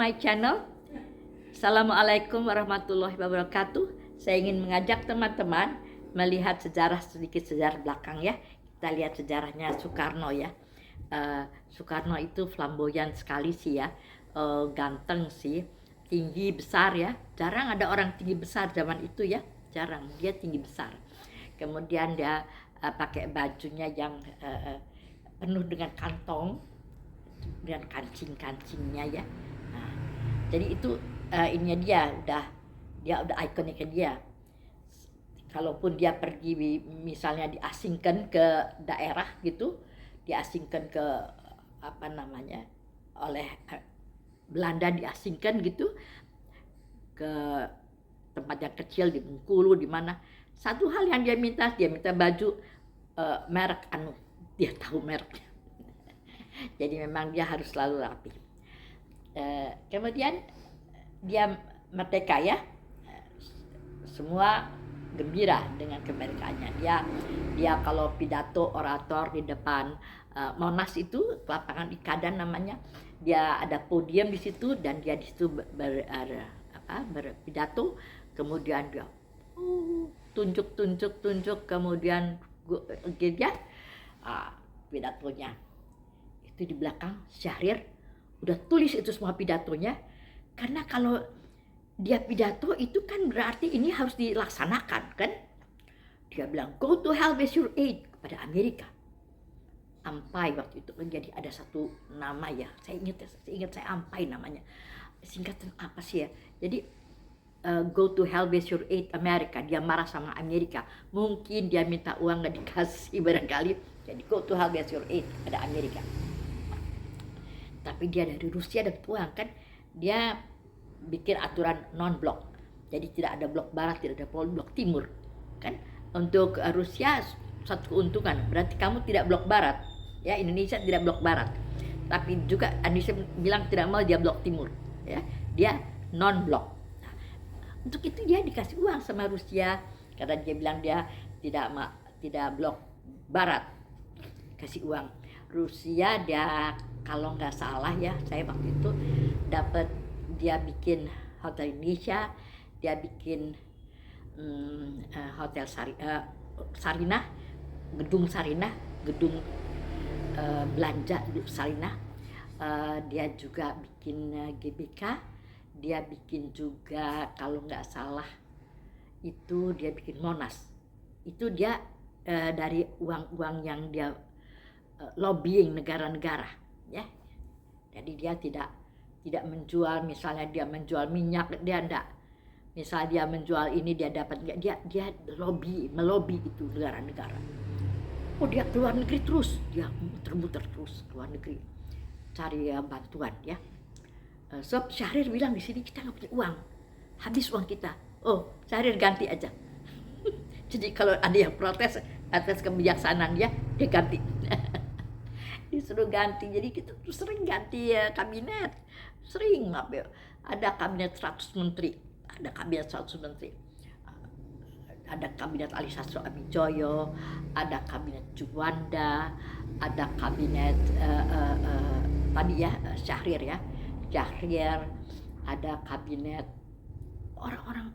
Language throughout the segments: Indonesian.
my channel. Assalamualaikum warahmatullahi wabarakatuh. Saya ingin mengajak teman-teman melihat sedikit sejarah belakang ya. Kita lihat sejarahnya Soekarno ya. Soekarno itu flamboyan sekali sih ya, ganteng sih, tinggi besar ya. Jarang ada orang tinggi besar zaman itu ya, jarang. Dia tinggi besar. Kemudian dia pakai bajunya yang penuh dengan kantong dan kancing-kancingnya ya. Nah, jadi itu ininya dia udah ikoniknya dia. Kalaupun dia pergi misalnya diasingkan ke daerah gitu, diasingkan ke apa namanya oleh Belanda, diasingkan gitu ke tempat yang kecil di Bengkulu di mana, satu hal yang dia minta baju merek dia tahu mereknya. Jadi memang dia harus selalu rapi. Kemudian dia merdeka ya, semua gembira dengan kemerdekaannya. Dia kalau pidato orator di depan Monas itu, lapangan Ikadan namanya, dia ada podium di situ dan dia di situ berpidato. Kemudian dia tunjuk, kemudian dia pidatonya itu di belakang Syahrir udah tulis itu semua pidatonya, karena kalau dia pidato itu kan berarti ini harus dilaksanakan kan. Dia bilang go to hell with your aid kepada Amerika. Ampai waktu itu jadi ada satu nama ya, saya ingat saya Ampai namanya, singkatan apa sih ya, jadi go to hell with your aid Amerika. Dia marah sama Amerika, mungkin dia minta uang nggak dikasih barangkali, jadi go to hell with your aid pada Amerika. Tapi dia dari Rusia dapat uang kan, dia bikin aturan non-blok, jadi tidak ada blok barat, tidak ada blok timur kan. Untuk Rusia satu keuntungan, berarti kamu tidak blok barat ya, Indonesia tidak blok barat, tapi juga Indonesia bilang tidak mau dia blok timur ya, dia non-blok. Nah, untuk itu dia dikasih uang sama Rusia karena dia bilang dia tidak blok barat, kasih uang. Rusia dia kalau nggak salah ya, saya waktu itu dapat, dia bikin hotel Indonesia, dia bikin hotel Sarinah, gedung Sarinah, gedung belanja Sarinah, dia juga bikin GBK, dia bikin juga kalau nggak salah itu dia bikin Monas. Itu dia dari uang-uang yang dia lobbying negara-negara ya. Jadi dia tidak menjual, misalnya dia menjual minyak, dia enggak, misalnya dia menjual ini dia dapat enggak, dia melobi itu negara-negara. Oh, dia keluar negeri terus, dia muter-muter terus keluar negeri cari bantuan ya. So Syahrir bilang di sini kita nggak punya uang, habis uang kita. Oh, Syahrir ganti aja. Jadi kalau ada yang protes atas kebijaksanaan dia ganti. Disuruh ganti, jadi kita tuh sering ganti kabinet, sering ada kabinet 100 menteri, ada kabinet 100 menteri, ada kabinet Ali Sastro Amijoyo, ada kabinet Juwanda, ada kabinet tadi ya Syahrir ya, ada kabinet orang-orang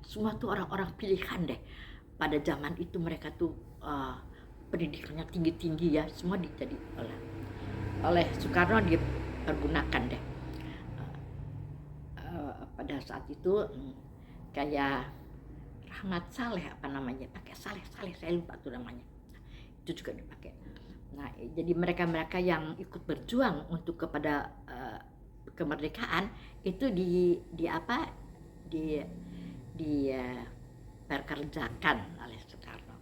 semua tuh orang-orang pilihan deh. Pada zaman itu mereka tuh pendidikannya tinggi-tinggi ya, semua jadi oleh Soekarno dipergunakan deh. Pada saat itu kayak Rahmat Saleh apa namanya, pakai Saleh saya lupa tuh namanya, itu juga dipakai. Nah, jadi mereka yang ikut berjuang untuk kepada kemerdekaan itu diperkerjakan oleh Soekarno.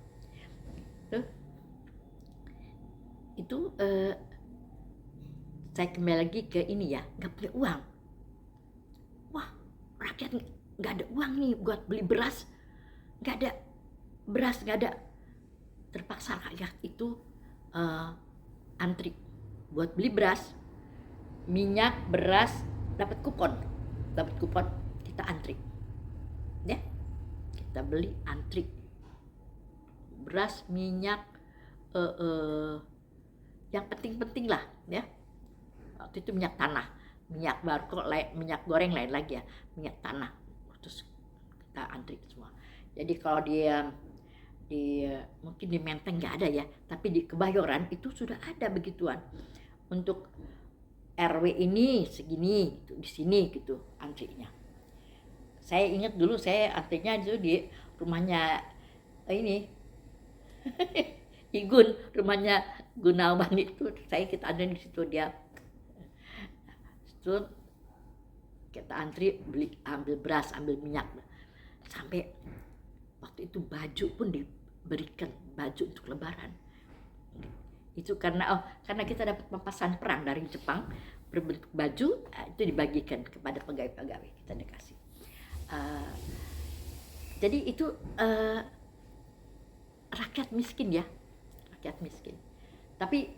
Itu saya kembali lagi ke ini ya, nggak punya uang. Wah, rakyat nggak ada uang nih buat beli beras, nggak ada beras, nggak ada. Terpaksa rakyat itu antri buat beli beras, minyak, beras, dapat kupon kita antri ya, kita beli antri beras, minyak, yang penting-penting lah ya. Waktu itu minyak tanah minyak barco, minyak goreng lain lagi ya, minyak tanah. Terus kita antri semua. Jadi kalau di mungkin di Menteng nggak ada ya, tapi di Kebayoran itu sudah ada begituan. Untuk RW ini segini gitu, di sini gitu antrinya. Saya ingat dulu saya antrinya itu di rumahnya ini Igun, rumahnya Gunawan itu, kita ada di situ dia. Itu kita antri ambil beras, ambil minyak, sampai waktu itu baju pun diberikan, baju untuk lebaran. Itu karena kita dapat pampasan perang dari Jepang berbentuk baju, itu dibagikan kepada pegawai-pegawai, kita dikasih. Jadi itu rakyat miskin ya, rakyat miskin. Tapi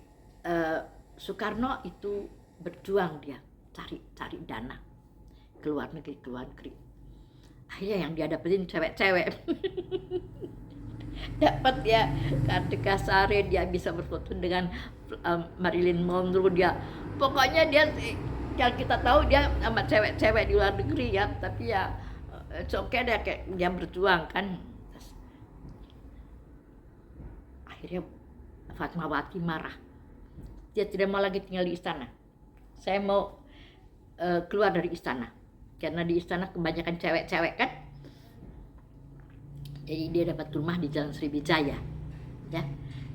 Soekarno itu berjuang, dia cari dana ke luar negeri. Akhirnya yang dia dapetin cewek-cewek. Dapat ya Kartika Sari, dia bisa berfoto dengan Marilyn Monroe, dia pokoknya dia yang kita tahu dia sama cewek-cewek di luar negeri ya, tapi ya oke deh, kayak dia berjuang kan. Akhirnya Fatmawati marah, dia tidak mau lagi tinggal di istana. Saya mau keluar dari istana, karena di istana kebanyakan cewek-cewek kan. Jadi dia dapat rumah di Jalan Sriwijaya ya,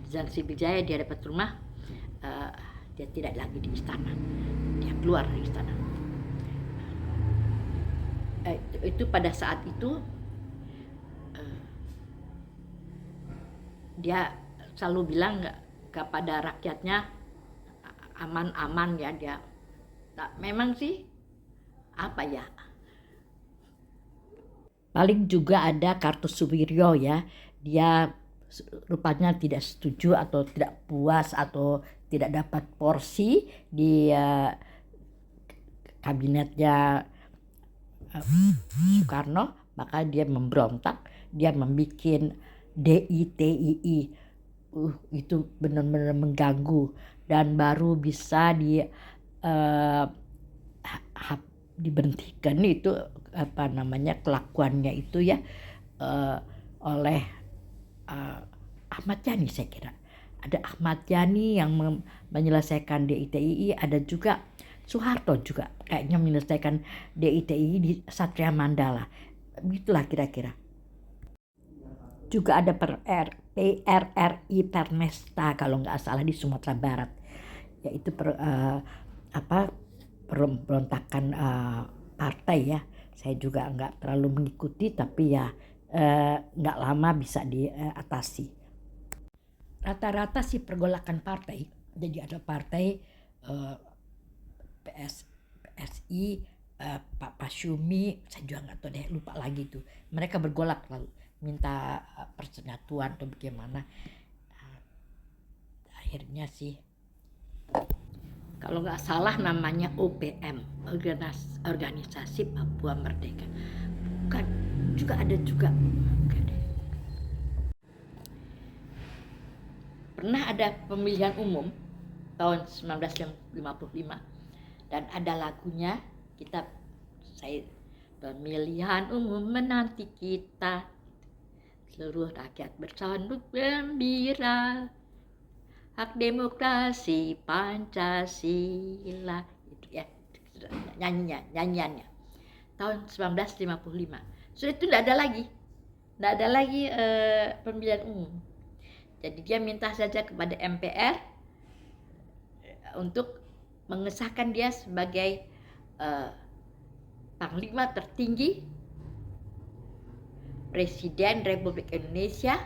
di Jalan Sriwijaya dia dapat rumah. Dia tidak lagi di istana, dia keluar dari istana. Itu pada saat itu dia selalu bilang kepada rakyatnya aman-aman ya. Dia memang sih apa ya, paling juga ada Kartosuwiryo ya, dia rupanya tidak setuju atau tidak puas atau tidak dapat porsi di kabinetnya Soekarno, maka dia memberontak, dia membuat DITII. Itu benar-benar mengganggu, dan baru bisa diberhentikan itu kelakuannya itu ya oleh Ahmad Yani. Saya kira ada Ahmad Yani yang menyelesaikan DITII, ada juga Soeharto juga kayaknya menyelesaikan DITII di Satria Mandala, begitulah kira-kira. Juga ada PRRI Pernesta kalau nggak salah di Sumatera Barat, yaitu pemberontakan partai ya. Saya juga nggak terlalu mengikuti, tapi ya nggak lama bisa diatasi. Rata-rata sih pergolakan partai. Jadi ada partai PSI, Pak Pasyumi, saya juga nggak tahu deh, lupa lagi tuh. Mereka bergolak lalu minta persatuan atau bagaimana. Akhirnya sih, kalau nggak salah namanya OPM, Organisasi Papua Merdeka. Bukan, juga ada juga. Pernah ada pemilihan umum tahun 1955 dan ada lagunya, pemilihan umum menanti kita, seluruh rakyat bersanduk gembira, hak demokrasi Pancasila, itu ya nyanyiannya tahun 1955. Sudah itu tidak ada lagi pemilihan umum. Jadi dia minta saja kepada MPR untuk mengesahkan dia sebagai Panglima tertinggi, Presiden Republik Indonesia,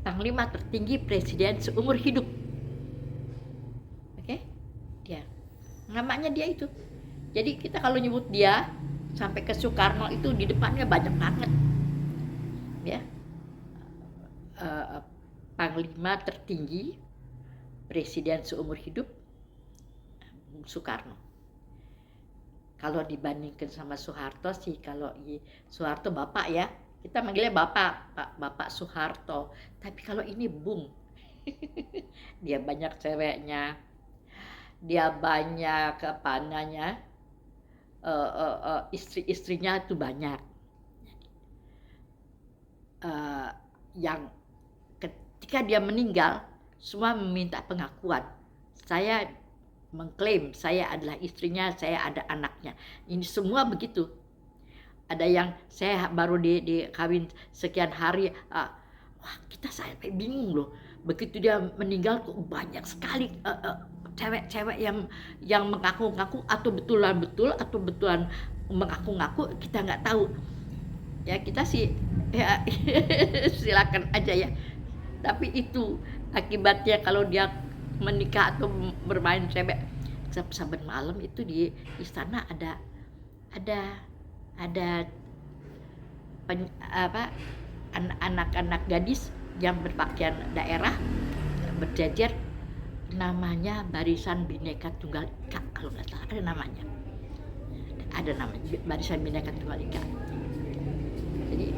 Panglima tertinggi Presiden seumur hidup. Oke? Dia namanya dia itu. Jadi kita kalau nyebut dia sampai ke Soekarno itu di depannya banyak banget ya. Panglima tertinggi Presiden seumur hidup Soekarno. Kalau dibandingkan sama Soeharto sih, kalau Soeharto bapak ya, kita manggilnya bapak Soeharto. Tapi kalau ini Bung, dia banyak ceweknya, dia banyak apa namanya, istri-istrinya itu banyak. Yang ketika dia meninggal, semua meminta pengakuan. Saya mengklaim saya adalah istrinya, saya ada anaknya. Ini semua begitu. Ada yang saya baru di kawin sekian hari, wah kita sampai bingung loh. Begitu dia meninggal kok banyak sekali cewek-cewek yang mengaku-ngaku, atau betulan mengaku-ngaku, kita nggak tahu. Ya kita sih ya silakan aja ya. Tapi itu akibatnya kalau dia menikah atau bermain cewek. Saban malam itu di istana ada anak-anak gadis yang berpakaian daerah berjejer, namanya Barisan Bhinneka Tunggal Ika, kalau nggak salah ada namanya Barisan Bhinneka Tunggal Ika. Jadi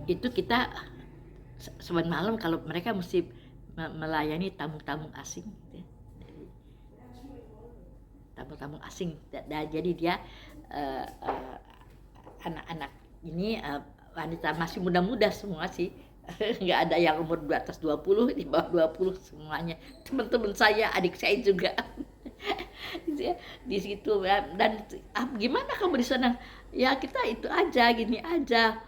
itu kita saban malam kalau mereka mesti melayani tamu-tamu asing, tamu-tamu asing. Jadi dia anak-anak ini wanita masih muda-muda semua sih, nggak ada yang umur di atas 20, di bawah 20 semuanya. Teman-teman saya, adik saya juga di situ. Dan gimana kamu di sana? Ya kita itu aja, gini aja.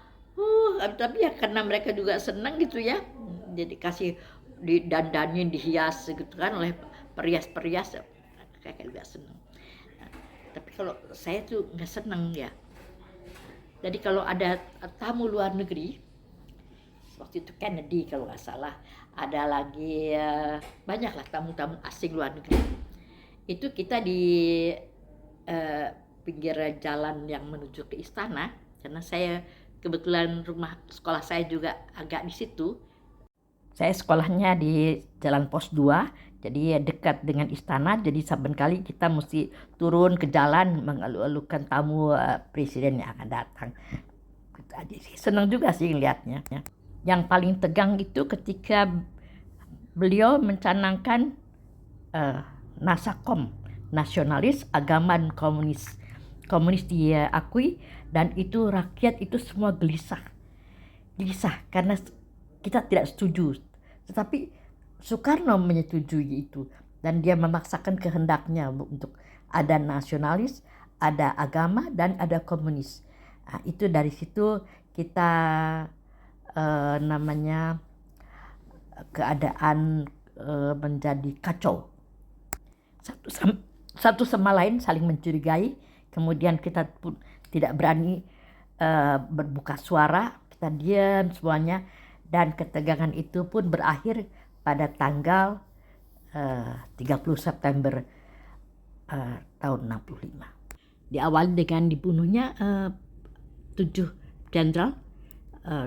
Tapi ya karena mereka juga senang gitu ya, jadi kasih didandanin, dihias gitu kan oleh perias-perias, kayak juga senang. Tapi kalau saya tuh nggak senang ya. Jadi kalau ada tamu luar negeri, waktu itu Kennedy kalau nggak salah, ada lagi banyak lah tamu-tamu asing luar negeri. Itu kita di pinggir jalan yang menuju ke istana, karena saya kebetulan rumah sekolah saya juga agak di situ. Saya sekolahnya di Jalan Pos 2, jadi dekat dengan istana. Jadi saben kali kita mesti turun ke jalan mengeluh-elukan tamu presiden yang akan datang. Senang juga sih ngeliatnya. Yang paling tegang itu ketika beliau mencanangkan Nasakom, nasionalis, agama komunis diakui, dan itu rakyat itu semua gelisah karena kita tidak setuju. Tetapi Soekarno menyetujui itu, dan dia memaksakan kehendaknya untuk ada nasionalis, ada agama, dan ada komunis. Nah, itu dari situ kita keadaan menjadi kacau. Satu sama lain saling mencurigai, kemudian kita pun tidak berani berbuka suara, kita diam semuanya, dan ketegangan itu pun berakhir pada tanggal 30 September tahun 65. Diawali dengan dibunuhnya 7 jenderal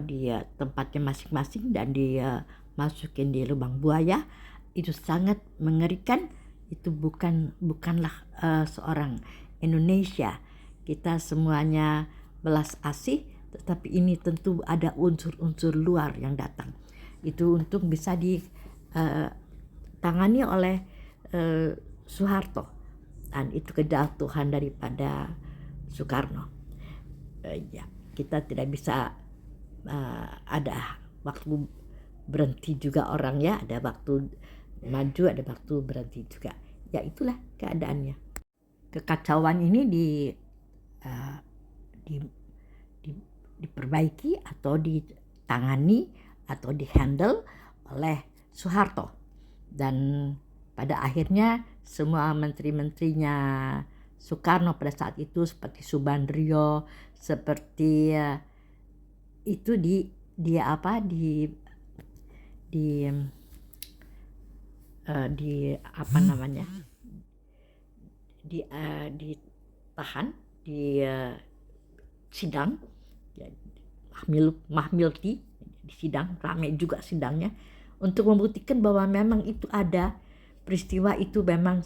di tempatnya masing-masing, dan dia masukin di lubang buaya. Itu sangat mengerikan. Itu bukanlah seorang Indonesia. Kita semuanya belas asih, tetapi ini tentu ada unsur-unsur luar yang datang. Itu untuk bisa ditangani oleh Soeharto, dan itu kejatuhan daripada Soekarno. Ya, kita tidak bisa ada waktu berhenti juga orangnya, ada waktu maju, ada waktu berhenti juga. Ya itulah keadaannya. Kekacauan ini diperbaiki atau ditangani atau dihandle oleh Soeharto, dan pada akhirnya semua menteri-menterinya Soekarno pada saat itu seperti Subandrio, seperti itu ditahan di sidang, Mahmilti di sidang, ramai juga sidangnya, untuk membuktikan bahwa memang itu ada peristiwa itu, memang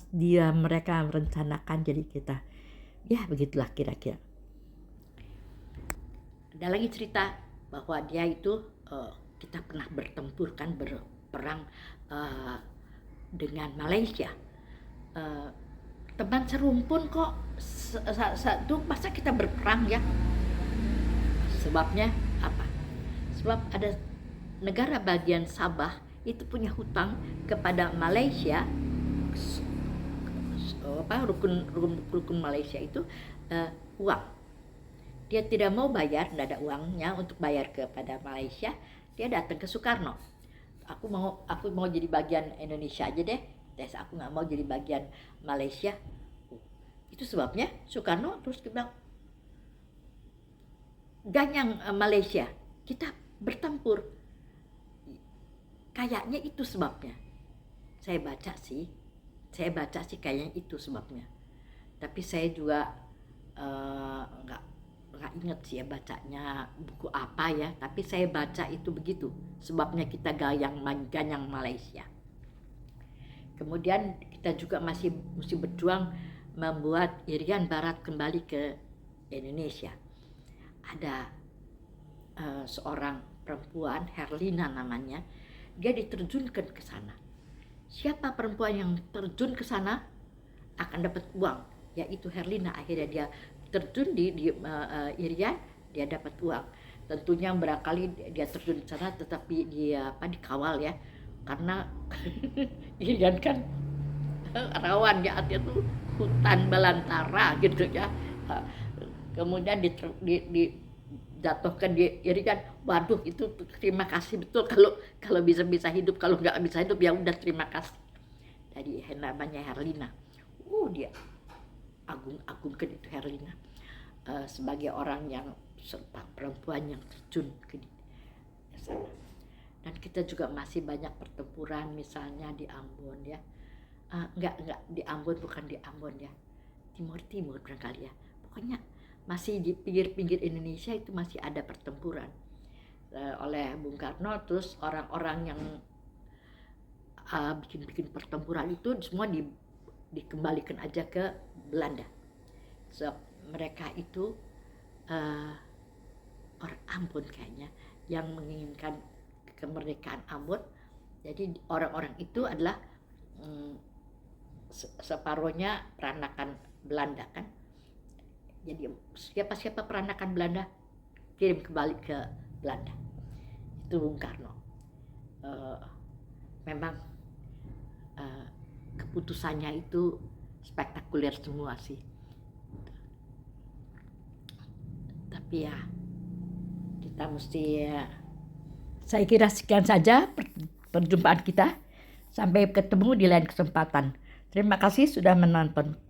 mereka merencanakan. Jadi kita ya begitulah kira-kira. Ada lagi cerita bahwa dia itu kita pernah bertempur kan, berperang uh, dengan Malaysia. Teman serumpun kok, satu masa kita berperang ya. Sebabnya apa? Sebab ada negara bagian Sabah itu punya hutang kepada Malaysia, rukun Malaysia itu uang. Dia tidak mau bayar, tidak ada uangnya untuk bayar kepada Malaysia. Dia datang ke Soekarno. Aku mau jadi bagian Indonesia aja deh. Aku nggak mau jadi bagian Malaysia. Itu sebabnya Soekarno terus bilang, ganyang Malaysia, kita bertempur. Kayaknya itu sebabnya. Saya baca sih kayaknya itu sebabnya. Tapi saya juga nggak inget sih ya bacanya buku apa ya. Tapi saya baca itu begitu. Sebabnya kita ganyang Malaysia. Kemudian kita juga masih mesti berjuang membuat Irian Barat kembali ke Indonesia. Ada seorang perempuan, Herlina namanya, dia diterjunkan ke sana. Siapa perempuan yang terjun ke sana akan dapat uang, yaitu Herlina. Akhirnya dia terjun di Irian, dia dapat uang. Tentunya barangkali dia terjun ke sana, tetapi dia dikawal ya, karena Irian kan rawan ya, artinya tuh hutan belantara gitu ya. Kemudian dijatuhkan di Irian. Waduh, itu terima kasih betul kalau bisa hidup. Kalau nggak bisa hidup ya udah terima kasih. Jadi namanya Herlina. Dia agung-agungkan itu Herlina sebagai orang yang perempuan yang terjun ke sana. Dan kita juga masih banyak pertempuran, misalnya di Ambon ya. Enggak di Ambon, bukan di Ambon ya. Timur barangkali ya. Pokoknya masih di pinggir-pinggir Indonesia itu masih ada pertempuran oleh Bung Karno. Terus orang-orang yang bikin pertempuran itu semua dikembalikan aja ke Belanda. So, mereka itu orang Ambon kayaknya yang menginginkan kemerdekaan Ambon. Jadi orang-orang itu adalah separuhnya peranakan Belanda kan. Jadi siapa peranakan Belanda kirim kembali ke Belanda. Itu Bung Karno. Memang keputusannya itu spektakuler semua sih. Tapi ya kita mesti saya kira sekian saja perjumpaan kita. Sampai ketemu di lain kesempatan. Terima kasih sudah menonton.